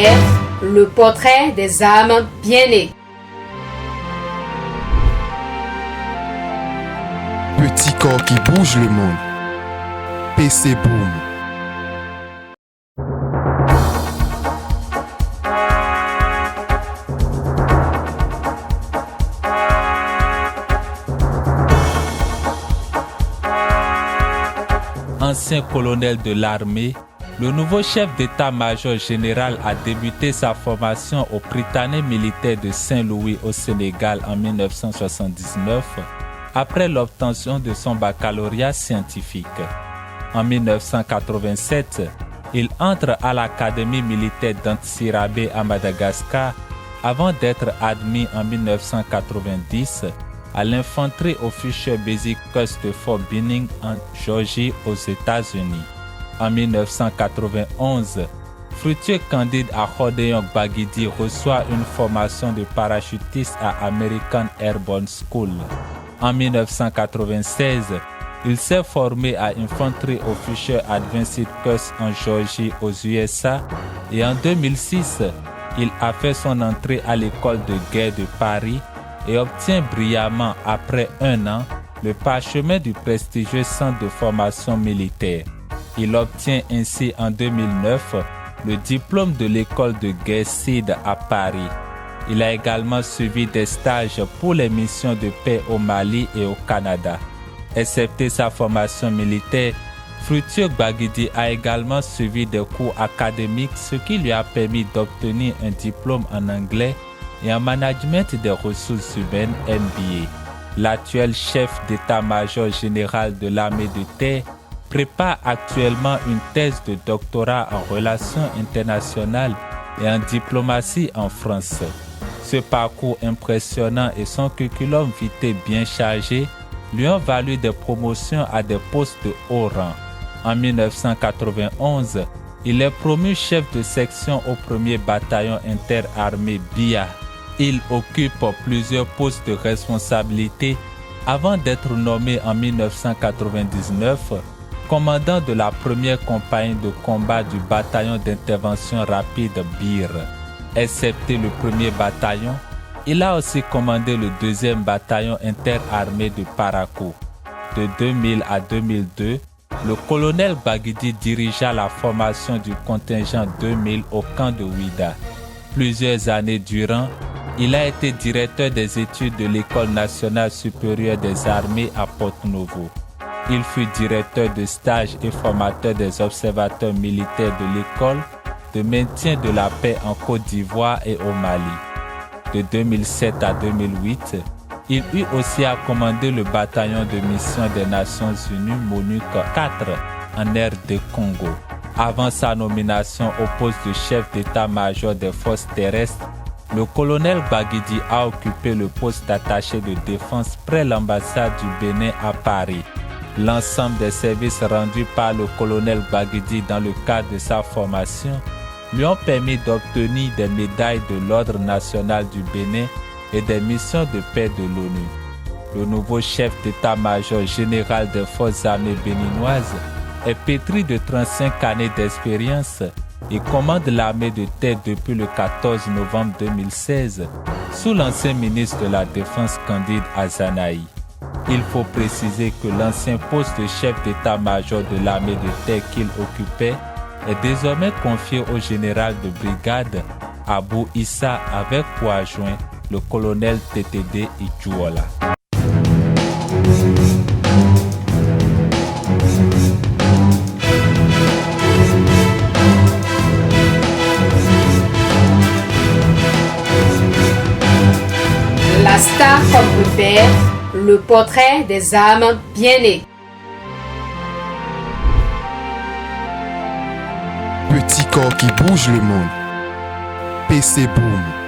Père, le portrait des âmes bien-nées. Petit corps qui bouge le monde. PC Boom. Ancien colonel de l'armée, le nouveau chef d'état-major général a débuté sa formation au Prytanée militaire de Saint-Louis au Sénégal en 1979, après l'obtention de son baccalauréat scientifique. En 1987, il entre à l'Académie militaire d'Antsirabe à Madagascar avant d'être admis en 1990 à l'Infanterie Officer Basic Course de Fort Benning en Géorgie aux États-Unis. En 1991, Fructueux Candide à Hodeyong Baguidi reçoit une formation de parachutiste à American Airborne School. En 1996, il s'est formé à Infantry Officer Advanced Course en Géorgie aux USA et en 2006, il a fait son entrée à l'école de guerre de Paris et obtient brillamment après un an le parchemin du prestigieux centre de formation militaire. Il obtient ainsi en 2009 le diplôme de l'école de guerre CID à Paris. Il a également suivi des stages pour les missions de paix au Mali et au Canada. Excepté sa formation militaire, Fructueux Baguidi a également suivi des cours académiques, ce qui lui a permis d'obtenir un diplôme en anglais et en management des ressources humaines MBA. L'actuel chef d'état-major général de l'armée de terre prépare actuellement une thèse de doctorat en relations internationales et en diplomatie en France. Ce parcours impressionnant et son curriculum vitae bien chargé lui ont valu des promotions à des postes de haut rang. En 1991, il est promu chef de section au 1er bataillon interarmé BIA. Il occupe plusieurs postes de responsabilité avant d'être nommé en 1999 commandant de la première compagnie de combat du bataillon d'intervention rapide BIR. Excepté le 1er bataillon, il a aussi commandé le 2e bataillon interarmé de Parakou. De 2000 à 2002, le colonel Baguidi dirigea la formation du contingent 2000 au camp de Ouida. Plusieurs années durant, il a été directeur des études de l'École nationale supérieure des armées à Porto-Novo. Il fut directeur de stage et formateur des observateurs militaires de l'école de maintien de la paix en Côte d'Ivoire et au Mali. De 2007 à 2008, il eut aussi à commander le bataillon de mission des Nations Unies MONUC 4 en RD Congo. Avant sa nomination au poste de chef d'état-major des forces terrestres, le colonel Baguidi a occupé le poste d'attaché de défense près l'ambassade du Bénin à Paris. L'ensemble des services rendus par le colonel Baguidi dans le cadre de sa formation lui ont permis d'obtenir des médailles de l'Ordre national du Bénin et des missions de paix de l'ONU. Le nouveau chef d'état-major général des forces armées béninoises est pétri de 35 années d'expérience et commande l'armée de terre depuis le 14 novembre 2016 sous l'ancien ministre de la Défense Candide Azanaï. Il faut préciser que l'ancien poste de chef d'état-major de l'armée de terre qu'il occupait est désormais confié au général de brigade Abou Issa avec pour adjoint le colonel TTD Idjouola. La star comme repère, le portrait des âmes bien-nées. Petit corps qui bouge le monde. PC Boom.